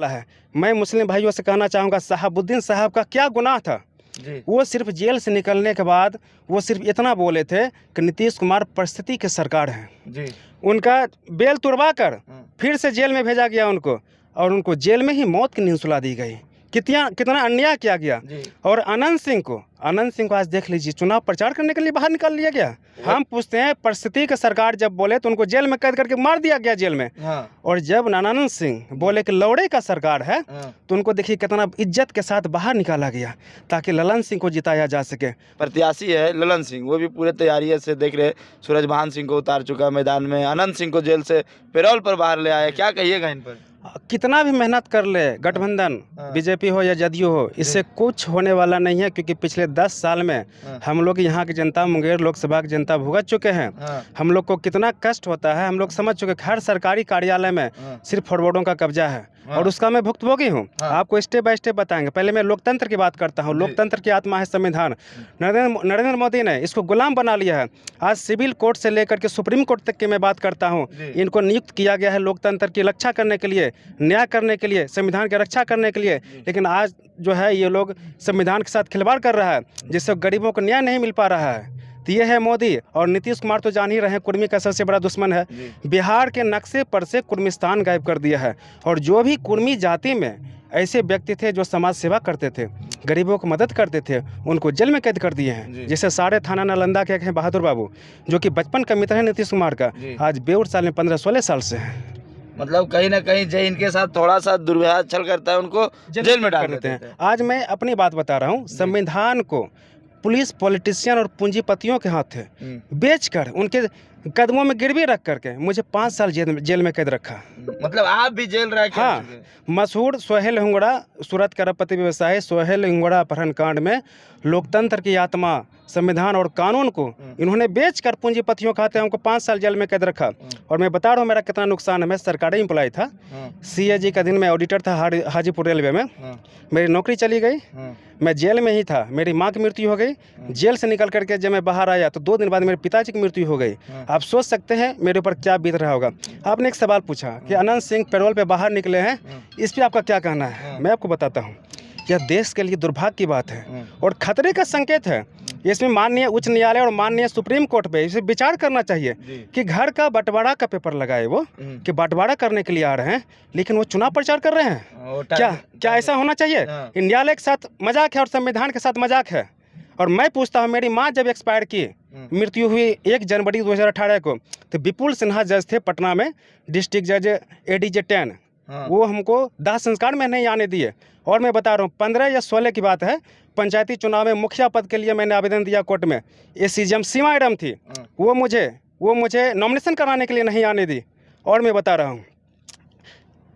है। मैं मुस्लिम भाइयों से कहना चाहूँगा, शहाबुद्दीन साहब का क्या गुनाह था जी। वो सिर्फ जेल से निकलने के बाद वो सिर्फ इतना बोले थे कि नीतीश कुमार परिस्थिति की सरकार है जी। उनका बेल तुड़वा कर फिर से जेल में भेजा गया उनको, और उनको जेल में ही मौत की नींद सुला दी गई। कितना अन्याय किया गया। और अनंत सिंह को आज देख लीजिए, चुनाव प्रचार करने के लिए बाहर निकाल लिया गया। हम पूछते हैं, परिस्थिति की सरकार जब बोले तो उनको जेल में कैद करके मार दिया गया जेल में। और जब अनंत सिंह बोले कि लौड़े का सरकार है तो उनको देखिए कितना इज्जत के साथ बाहर निकाला गया ताकि ललन सिंह को जिताया जा सके। प्रत्याशी है ललन सिंह, वो भी पूरे तैयारी से देख रहे। सूरजभान सिंह को उतार चुका मैदान में, अनंत सिंह को जेल से पैरोल पर बाहर ले आया। क्या कहिएगा इन पर? कितना भी मेहनत कर ले गठबंधन, बीजेपी हो या जदयू हो, इससे कुछ होने वाला नहीं है, क्योंकि पिछले 10 साल में हम लोग यहाँ की जनता, मुंगेर लोकसभा की जनता भुगत चुके हैं। हम लोग को कितना कष्ट होता है हम लोग समझ चुके। हर सरकारी कार्यालय में सिर्फ फॉरवर्डों का कब्जा है और उसका मैं भुक्तभोगी हूँ। आपको स्टेप बाय स्टेप बताएंगे। पहले मैं लोकतंत्र की बात करता हूँ। लोकतंत्र की आत्मा है संविधान। नरेंद्र मोदी ने इसको गुलाम बना लिया है। आज सिविल कोर्ट से लेकर के सुप्रीम कोर्ट तक की मैं बात करता हूँ। इनको नियुक्त किया गया है लोकतंत्र की रक्षा करने के लिए, न्याय करने के लिए, संविधान की रक्षा करने के लिए। लेकिन आज जो है ये लोग संविधान के साथ खिलवाड़ कर रहा है, जिससे गरीबों को न्याय नहीं मिल पा रहा है। तो ये है मोदी। और नीतीश कुमार तो जान ही रहे हैं, कुर्मी का सबसे बड़ा दुश्मन है। बिहार के नक्शे पर से कुर्मिस्तान गायब कर दिया है। और जो भी कुर्मी जाति में ऐसे व्यक्ति थे जो समाज सेवा करते थे, गरीबों को मदद करते थे, उनको जेल में कैद कर दिए हैं। जैसे सारे थाना नालंदा के हैं बहादुर बाबू, जो कि बचपन का मित्र है नीतीश कुमार का, आज 62 साल में 15-16 साल से है। मतलब कहीं ना कहीं जय इनके साथ थोड़ा सा दुर्व्यवहार चल करता है, उनको जेल में डाल देते हैं। आज मैं अपनी बात बता रहा हूँ। संविधान को पुलिस, पॉलिटिशियन और पूंजीपतियों के हाथ थे, बेचकर उनके कदमों में गिरवी रख करके मुझे 5 साल जेल में कैद रखा। मतलब आप भी जेल रह के? हाँ, मशहूर सोहेल हुंगड़ा, सूरत का अरबपति व्यवसायी सोहेल हुंगड़ा अपहरण कांड में लोकतंत्र की आत्मा, संविधान और कानून को इन्होंने बेचकर पूंजीपतियों खाते हमको 5 साल जेल में कैद रखा। और मैं बता रहा हूँ मेरा कितना नुकसान है। मैं सरकारी एम्प्लॉय था, CAG का दिन में ऑडिटर था हाजीपुर रेलवे में। मेरी नौकरी चली गई, मैं जेल में ही था। मेरी माँ की मृत्यु हो गई। जेल से निकल करके जब मैं बाहर आया तो 2 दिन बाद मेरे पिताजी की मृत्यु हो गई। आप सोच सकते हैं मेरे ऊपर क्या बीत रहा होगा। आपने एक सवाल पूछा कि अनंत सिंह पैरोल पे बाहर निकले हैं, इस पर आपका क्या कहना है? मैं आपको बताता हूँ, यह देश के लिए दुर्भाग्य की बात है और खतरे का संकेत है। इसमें माननीय उच्च न्यायालय और माननीय सुप्रीम कोर्ट पे इसे विचार करना चाहिए कि घर का बंटवारा का पेपर लगाए वो कि बंटवारा करने के लिए आ रहे हैं, लेकिन वो चुनाव प्रचार कर रहे हैं। क्या ऐसा होना चाहिए? न्यायालय के साथ मजाक है और संविधान के साथ मजाक है। और मैं पूछता हूँ, मेरी माँ जब एक्सपायर की, मृत्यु हुई 1 जनवरी 2018 को, तो विपुल सिन्हा जज थे पटना में, डिस्ट्रिक्ट जज ADJ 10, वो हमको दाह संस्कार में नहीं आने दिए। और मैं बता रहा हूँ 15 या 16 की बात है, पंचायती चुनाव में मुखिया पद के लिए मैंने आवेदन दिया कोर्ट में। SCGM सीमा मैडम थी, वो मुझे नॉमिनेशन कराने के लिए नहीं आने दी। और मैं बता रहा हूँ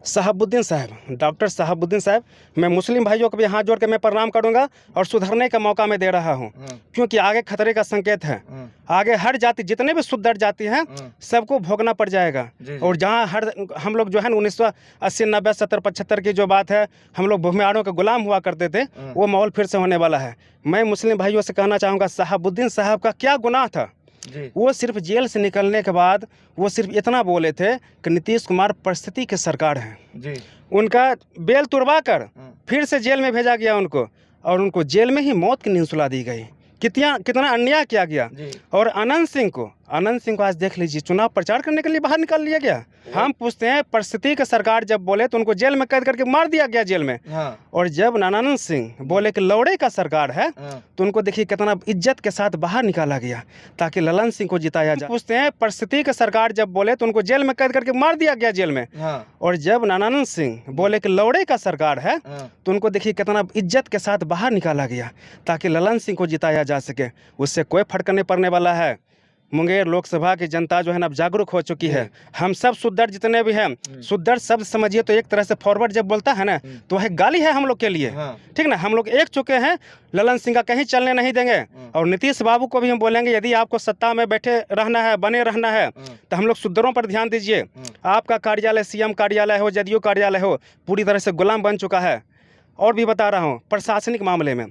शहाबुद्दीन साहब, डॉक्टर शहाबुद्दीन साहब, मैं मुस्लिम भाइयों को भी हाथ जोड़ के मैं प्रणाम करूंगा और सुधरने का मौका मैं दे रहा हूं, क्योंकि आगे खतरे का संकेत है। आगे हर जाति, जितने भी सुधर जाति हैं, सबको भोगना पड़ जाएगा। और जहां हम लोग जो है 1980, 90, 70, 75 की जो बात है, हम लोग भूमिहारों के गुलाम हुआ करते थे, वो माहौल फिर से होने वाला है। मैं मुस्लिम भाइयों से कहना चाहूँगा, शहाबुद्दीन साहब का क्या गुनाह था? वो सिर्फ जेल से निकलने के बाद वो सिर्फ इतना बोले थे कि नीतीश कुमार परिस्थिति की सरकार है। उनका बेल तुड़वा कर फिर से जेल में भेजा गया उनको, और उनको जेल में ही मौत की नींद सुला दी गई। कितना अन्याय किया गया। और अनंत सिंह को आज देख लीजिए, चुनाव प्रचार करने के लिए बाहर निकाल लिया गया। हम पूछते हैं, परिस्थिति की सरकार जब बोले तो उनको जेल में कैद करके मार दिया गया जेल में। और जब अनंत सिंह बोले कि लौड़े का सरकार है तो उनको देखिए कितना इज्जत के साथ बाहर निकाला गया ताकि ललन सिंह को जिताया जाए। पूछते हैं, परिस्थिति की सरकार जब बोले तो उनको जेल में कैद करके मार दिया गया जेल में। और जब अनंत सिंह बोले कि लौड़े का सरकार है तो उनको देखिए कितना इज्जत के साथ बाहर निकाला गया ताकि ललन सिंह को जिताया जा सके। उससे कोई फर्क नहीं पड़ने वाला है। मुंगेर लोकसभा की जनता जो है ना अब जागरूक हो चुकी है। हम सब सुधर जितने भी हैं, सुधर शब्द समझिए तो एक तरह से फॉरवर्ड जब बोलता है ना तो वह गाली है हम लोग के लिए। ठीक ना, हम लोग एक चुके हैं, ललन सिंह का कहीं चलने नहीं देंगे। और नीतीश बाबू को भी हम बोलेंगे, यदि आपको सत्ता में बैठे रहना है, बने रहना है, तो हम लोग सुधरों पर ध्यान दीजिए। आपका कार्यालय, CM कार्यालय हो, जदयू कार्यालय हो, पूरी तरह से गुलाम बन चुका है। और भी बता रहा हूँ, प्रशासनिक मामले में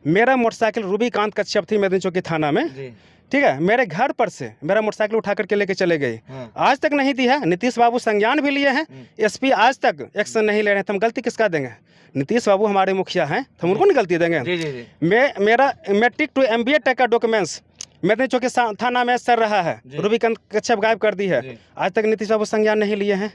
मेरा मोटरसाइकिल रूबीकांत कश्यप थी मेदनी चौकी थाना में, जी। ठीक है, मेरे घर पर से मेरा मोटरसाइकिल उठा करके लेके चले गए, आज तक नहीं दी है। नीतीश बाबू संज्ञान भी लिए हैं, एसपी आज तक एक्शन नहीं ले रहे हैं, तो हम गलती किसका देंगे? नीतीश बाबू हमारे मुखिया हैं, तो हम उनको नहीं गलती देंगे। जी जी जी। मेरा मैट्रिक टू MBA तक का डॉक्यूमेंट्स मेदनी चौकी थाना में सर रहा है, रूबीकांत कश्यप गायब कर दी है, आज तक नीतीश बाबू संज्ञान नहीं लिए हैं।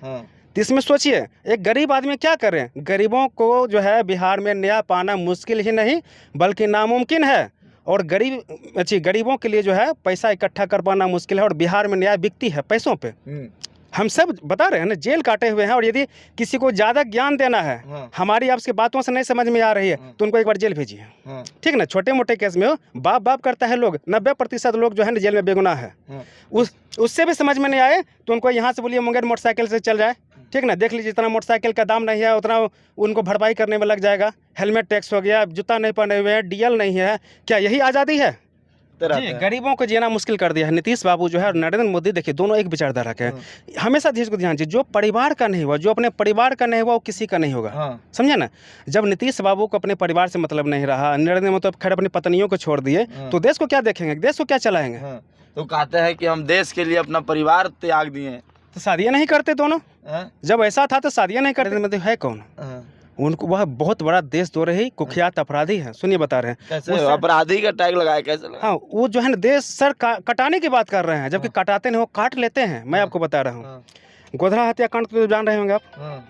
तो इसमें सोचिए एक गरीब आदमी क्या करें? गरीबों को जो है बिहार में न्याय पाना मुश्किल ही नहीं बल्कि नामुमकिन है, और गरीबों के लिए जो है पैसा इकट्ठा कर पाना मुश्किल है, और बिहार में न्याय बिकती है पैसों पे। हम सब बता रहे हैं ना, जेल काटे हुए हैं, और यदि किसी को ज़्यादा ज्ञान देना है, हमारी आपकी बातों से नहीं समझ में आ रही है, तो उनको एक बार जेल भेजिए, ठीक ना। छोटे मोटे केस में हो बाप बाप करता है लोग, 90% लोग जो है ना जेल में बेगुनाह है। उससे भी समझ में नहीं आए तो उनको यहाँ से बोलिए मुंगेर मोटरसाइकिल से चल जाए, ठीक ना। देख लीजिए जितना मोटरसाइकिल का दाम नहीं है उतना उनको भरपाई करने में लग जाएगा। हेलमेट टैक्स हो गया, जूता नहीं पहने हुए हैं, डीएल नहीं है, क्या यही आज़ादी है? जी, गरीबों को जीना मुश्किल कर दिया है। नीतीश बाबू जो है और नरेंद्र मोदी देखिए दोनों एक विचारधारा के हैं। हमेशा देश को ध्यान दीजिए, जो परिवार का नहीं हुआ, जो अपने परिवार का नहीं हुआ वो किसी का नहीं होगा, समझे ना। जब नीतीश बाबू को अपने परिवार से मतलब नहीं रहा, नरेंद्र मोदी खैर अपनी पत्नियों को छोड़ दिए, तो देश को क्या देखेंगे, देश को क्या चलाएंगे? तो कहते हैं कि हम देश के लिए अपना परिवार त्याग दिए, तो शादियाँ नहीं करते दोनों। जब ऐसा था तो शादियाँ नहीं करते। मतलब है कौन? उनको वह बहुत बड़ा देशद्रोही कुख्यात अपराधी है। सुनिए बता रहे हैं कैसे अपराधी का टैग लगाया, कैसे लगाया? हाँ, वो जो है ना देश सर कटाने की बात कर रहे हैं, जबकि कटाते नहीं, वो काट लेते हैं। मैं आपको बता रहा हूँ, गोधरा हत्याकांड तो जान रहे होंगे आप,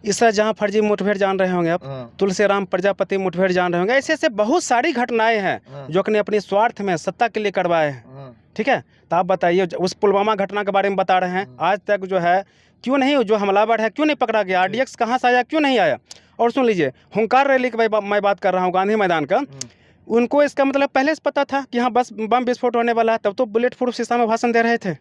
इसरा जहाँ फर्जी मुठभेड़ जान रहे होंगे आप, तुलसीराम प्रजापति मुठभेड़ जान रहे होंगे। ऐसे ऐसे बहुत सारी घटनाएं हैं जो अपने स्वार्थ में सत्ता के लिए करवाए हैं, ठीक है। तो आप बताइए, उस पुलवामा घटना के बारे में बता रहे हैं, आज तक जो है क्यों नहीं, जो हमलावर है क्यों नहीं पकड़ा गया? RDX कहाँ से आया, क्यों नहीं आया? और सुन लीजिए, हुंकार रैली की मैं बात कर रहा हूँ, गांधी मैदान का, उनको इसका मतलब पहले से पता था कि हाँ बस बम विस्फोट होने वाला है, तब तो बुलेट प्रूफ शीशा में भाषण दे रहे थे।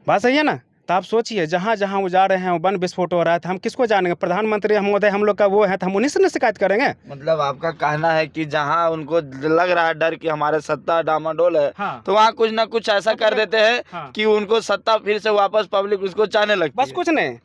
बात सही है ना। तो आप सोचिए जहाँ जहाँ वो जा रहे हैं वो बम विस्फोट हो रहा है, तो हम किसको जानेंगे? प्रधानमंत्री महोदय हम लोग का वो है, तो हम उन्हीं से शिकायत करेंगे। मतलब आपका कहना है कि जहाँ उनको लग रहा है डर कि हमारे सत्ता डामाडोल है, तो वहाँ कुछ ना कुछ ऐसा कर देते हैं कि उनको सत्ता फिर से वापस पब्लिक उसको चाहने लगती है। बस कुछ नहीं,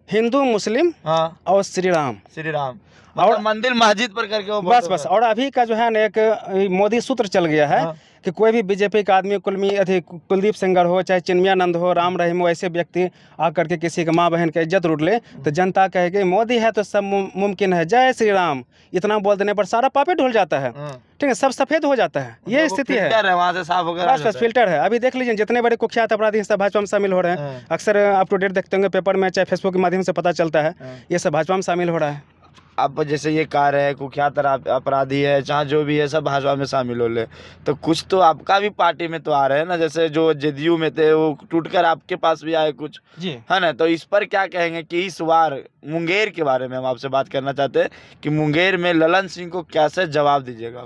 हिंदू मुस्लिम और श्री राम और मंदिर मस्जिद पर करके वो बस। और अभी का जो है ना एक मोदी सूत्र चल गया है कि कोई भी बीजेपी का आदमी कुलदीप सेंगर हो, चाहे चिन्मयानंद हो, राम रहीम हो, ऐसे व्यक्ति आकर के किसी के माँ बहन का इज्जत लूट ले, तो जनता कहेगी मोदी है तो सब मुमकिन है, जय श्री राम। इतना बोल देने पर सारा पापे ढुल जाता है, ठीक है, सब सफेद हो जाता है। ये स्थिति है, वहाँ से साफ होकर बस फिल्टर है। अभी देख लीजिए जितने बड़े कुख्यात अपराधी सब भाजपा में शामिल हो रहे हैं। अक्सर अप टू डेट देखते होंगे पेपर में, चाहे फेसबुक के माध्यम से पता चलता है, ये सब भाजपा में शामिल हो रहा है। आप जैसे ये कह रहे हैं कुख्यात अपराधी है, चाहे जो भी है सब भाजपा में शामिल हो ले, तो कुछ तो आपका भी पार्टी में तो आ रहे हैं ना, जैसे जो JDU में थे वो टूटकर आपके पास भी आए कुछ, जी है ना। तो इस पर क्या कहेंगे कि इस बार मुंगेर के बारे में हम आपसे बात करना चाहते हैं कि मुंगेर में ललन सिंह को कैसे जवाब दीजिएगा?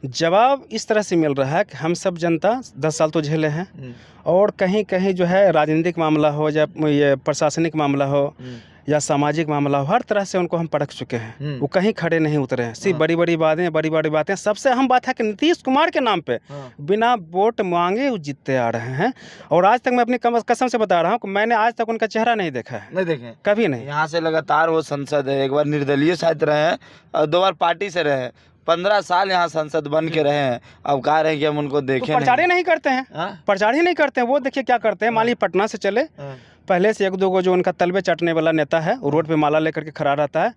जवाब इस तरह से मिल रहा है कि हम सब जनता 10 साल तो झेले हैं, और कहीं कहीं जो है राजनीतिक मामला हो या ये प्रशासनिक मामला हो या सामाजिक मामला हो, हर तरह से उनको हम परख चुके हैं। वो कहीं खड़े नहीं उतरे हैं। सिर्फ बड़ी बड़ी बातें। सबसे अहम बात है कि नीतीश कुमार के नाम पे बिना वोट मांगे वो जीतते आ रहे हैं। और आज तक मैं अपनी कसम से बता रहा हूँ कि मैंने आज तक उनका चेहरा नहीं देखा है, नहीं देखे कभी नहीं। यहाँ से लगातार वो संसद है, एक बार निर्दलीय शायद रहे हैं और 2 बार पार्टी से रहे हैं, 15 साल यहाँ सांसद बन के रहे हैं। अब कह रहे हैं कि हम उनको देखें, तो प्रचार ही नहीं करते हैं, प्रचार ही नहीं करते हैं। वो देखिए क्या करते हैं, मान लीजिए पटना से चले, पहले से 1-2 गो जो उनका तलबे चाटने वाला नेता है वो रोड पे माला लेकर के खड़ा रहता है,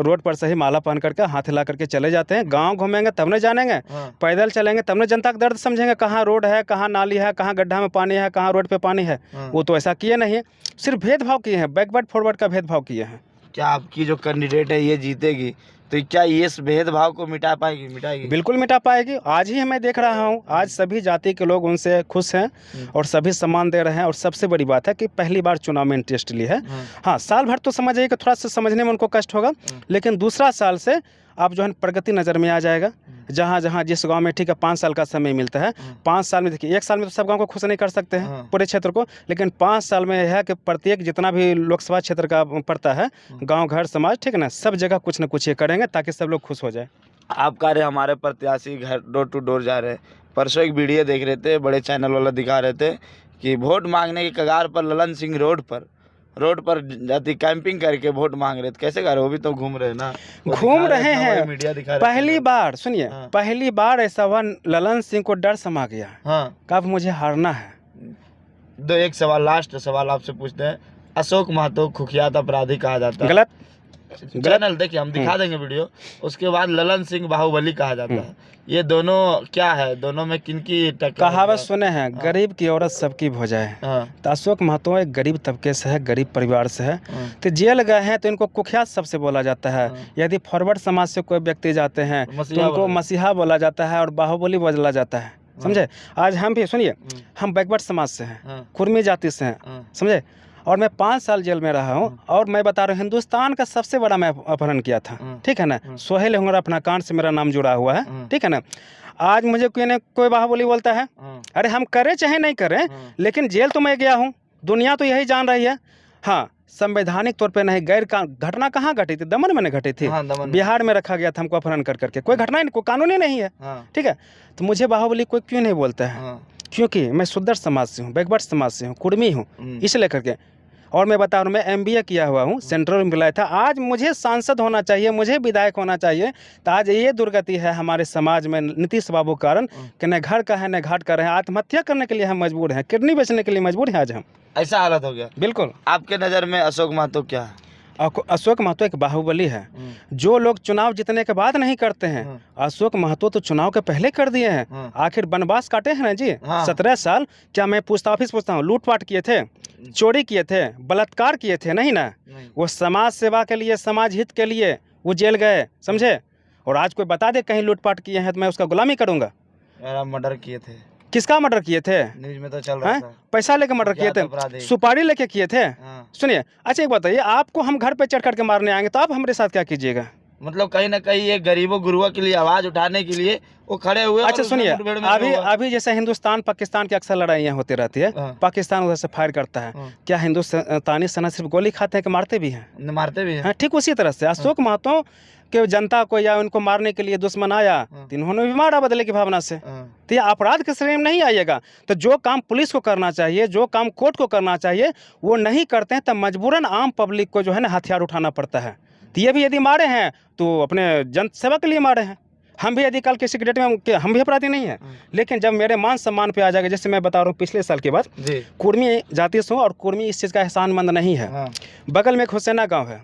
रोड पर से ही माला पहन करके हाथ हिला करके चले जाते हैं। गांव घूमेंगे तब न जानेंगे, पैदल चलेंगे तब न जनता का दर्द समझेंगे, कहाँ रोड है, कहाँ नाली है, कहाँ गड्ढा में पानी है, कहाँ रोड पे पानी है। वो तो ऐसा किए नहीं है, सिर्फ भेदभाव किए हैं, बैकवर्ड फॉरवर्ड का भेदभाव किए हैं। क्या आपकी जो कैंडिडेट है ये जीतेगी तो क्या ये इस भेदभाव को मिटाएगी? बिल्कुल मिटा पाएगी। आज ही मैं देख रहा हूँ, आज सभी जाति के लोग उनसे खुश हैं और सभी सम्मान दे रहे हैं। और सबसे बड़ी बात है कि पहली बार चुनाव में इंटरेस्ट ली है। हाँ, साल भर तो समझिए कि थोड़ा सा समझने में उनको कष्ट होगा, लेकिन दूसरा साल से आप जो है प्रगति नज़र में आ जाएगा। जहाँ जहाँ जिस गांव में ठीक है 5 साल का समय मिलता है, 5 साल में देखिए 1 साल में तो सब गांव को खुश नहीं कर सकते हैं पूरे क्षेत्र को, लेकिन 5 साल में यह है कि प्रत्येक जितना भी लोकसभा क्षेत्र का पड़ता है, गांव घर समाज, ठीक है ना, सब जगह कुछ ना कुछ ये करेंगे ताकि सब लोग खुश हो जाए। आप कह रहे हमारे प्रत्याशी घर डोर टू डोर जा रहे हैं। परसों एक वीडियो देख रहे थे, बड़े चैनल वाला दिखा रहे थे कि वोट मांगने के कगार पर ललन सिंह रोड पर रोड पर जाती कैंपिंग करके वोट मांग रहे थे, कैसे कर रहे? वो भी तो घूम रहे हैं ना, वो घूम दिखा रहे इतना हैं। बड़ा मीडिया दिखा रहे पहली बार सुनिए, हाँ। पहली बार ऐसा हुआ, ललन सिंह को डर समा गया, हाँ। कब मुझे हारना है। एक सवाल, लास्ट सवाल आपसे पूछते हैं। अशोक महतो कुख्यात अपराधी कहा जाता है, गलत। चैनल देखिए हम दिखा देंगे वीडियो। उसके बाद ललन सिंह बाहुबली कहा जाता है, ये दोनों क्या है? दोनों में किनकी टक्कर? कहावत सुने हैं, गरीब की औरत सबकी भौजाई। हाँ। तो अशोक महतो एक गरीब तबके से है, गरीब परिवार से है, तो जेल गए हैं तो इनको कुख्यात सबसे बोला जाता है। यदि फॉरवर्ड समाज से कोई व्यक्ति जाते हैं तो उनको मसीहा बोला जाता है और बाहुबली बोला जाता है, समझे। आज हम भी सुनिए, हम बैकवर्ड समाज से हैं, कुर्मी जाति से हैं, समझे, और मैं 5 साल जेल में रहा हूँ। और मैं बता रहा हूँ, हिंदुस्तान का सबसे बड़ा मैं अपहरण किया था, ठीक है ना। सोहेल हुंगड़ा अपना कांड से मेरा नाम जुड़ा हुआ है, ठीक है ना। आज मुझे कोई बाहुबली बोलता है, अरे हम करें चाहे नहीं करें, लेकिन जेल तो मैं गया हूँ, दुनिया तो यही जान रही है। हाँ, संवैधानिक तौर पे नहीं, गैर घटना कहाँ घटी थी? दमन में घटी थी, बिहार में रखा गया था हमको अपहरण कर करके, कोई घटना नहीं, कोई कानूनी नहीं है, ठीक है। तो मुझे बाहुबली कोई क्यों नहीं बोलता है? क्योंकि मैं शुद्र समाज से हूँ, बैकवर्ड समाज से हूँ, कुर्मी हूँ, इसलिए करके। और मैं बता रहा हूँ, मैं MBA किया हुआ हूँ, सेंट्रल में मिला था। आज मुझे सांसद होना चाहिए, मुझे विधायक होना चाहिए, तो आज ये दुर्गति है हमारे समाज में नीतीश बाबू के कारण कि न घर का है न घाट का है। आत्महत्या करने के लिए हम मजबूर हैं, किडनी बेचने के लिए मजबूर हैं आज हम। ऐसा हालत हो गया। बिल्कुल। आपके नज़र में अशोक महतो क्या है? अशोक महतो एक बाहुबली है। जो लोग चुनाव जीतने के बाद नहीं करते हैं, अशोक महतो तो चुनाव के पहले कर दिए हैं। आखिर वनवास काटे हैं ना जी, 17 साल। क्या मैं पूछता हूँ, लूटपाट किए थे, चोरी किए थे, बलात्कार किए थे? नहीं ना। वो समाज सेवा के लिए, समाज हित के लिए वो जेल गए, समझे। और आज कोई बता दे कहीं लूटपाट किए हैं तो मैं उसका गुलामी करूंगा। मर्डर किए थे। किसका मर्डर किए थे? न्यूज में तो चल रहा था। पैसा लेके मर्डर किए थे, सुपारी लेके किए थे। सुनिए, अच्छा एक बताइए, आपको हम घर पे चढ़ करके मारने आएंगे तो आप हमारे साथ क्या कीजिएगा? मतलब कहीं ना कहीं ये गरीबों गुरुओं के लिए आवाज उठाने के लिए वो खड़े हुए। अच्छा सुनिए, अभी जैसे हिंदुस्तान पाकिस्तान की अक्सर लड़ाइयाँ होती रहती है, पाकिस्तान उधर से फायर करता है, क्या हिंदुस्तानी सेना सिर्फ गोली खाते हैं कि मारते भी हैं? मारते भी हैं। ठीक उसी तरह से अशोक महतो के जनता को या उनको मारने के लिए दुश्मन आया तो इन्होंने भी मारा बदले की भावना से। तो ये अपराध के श्रेणी में नहीं आएगा। तो जो काम पुलिस को करना चाहिए, जो काम कोर्ट को करना चाहिए, वो नहीं करते हैं, तब मजबूरन आम पब्लिक को जो है ना हथियार उठाना पड़ता है। तो ये भी यदि मारे हैं तो अपने जन सेवा के लिए मारे हैं। हम भी यदि कल किसी डेट में हम भी अपराधी नहीं है, लेकिन जब मेरे मान सम्मान पे आ जाएगा, जैसे मैं बता रहा हूँ पिछले साल के बाद कुर्मी जाति से हूँ और कुर्मी इस चीज़ का एहसानमंद नहीं है। बगल में हुसैना गांव है,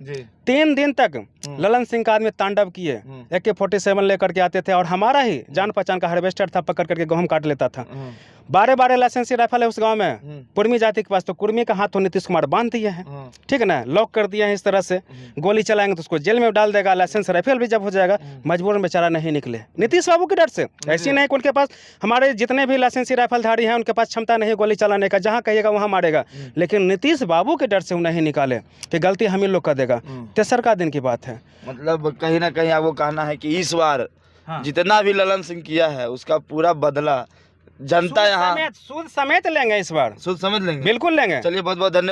3 दिन तक ललन सिंह का आदमी तांडव किए, AK-47 लेकर के आते थे और हमारा ही जान पहचान का हार्वेस्टर था, पकड़ करके गेहूं काट लेता था। 12 लाइसेंसी राइफल है उस गांव में, कुर्मी जाति के पास। तो कुर्मी का हाथ तो नीतीश कुमार बांध दिए हैं, ठीक है ना, लॉक कर दिए हैं इस तरह से। गोली चलाएंगे तो उसको जेल में डाल देगा, लाइसेंस राइफल भी जब हो जाएगा। मजबूरन बेचारा नहीं निकले नीतीश बाबू के डर से। ऐसी नहीं कि उनके पास, हमारे जितने भी लाइसेंसी राइफलधारी हैं उनके पास क्षमता नहीं गोली चलाने का, जहाँ कहिएगा वहाँ मारेगा, लेकिन नीतीश बाबू के डर से वो नहीं निकाले कि गलती हम ही लोग का देगा। तेसर दिन की बात है। मतलब कहीं ना कहीं आपको कहना है कि इस बार जितना भी ललन सिंह किया है उसका पूरा बदला जनता यहाँ सूद समेत लेंगे, इस बार सूद समेत लेंगे। बिल्कुल लेंगे। चलिए बहुत बहुत धन्यवाद।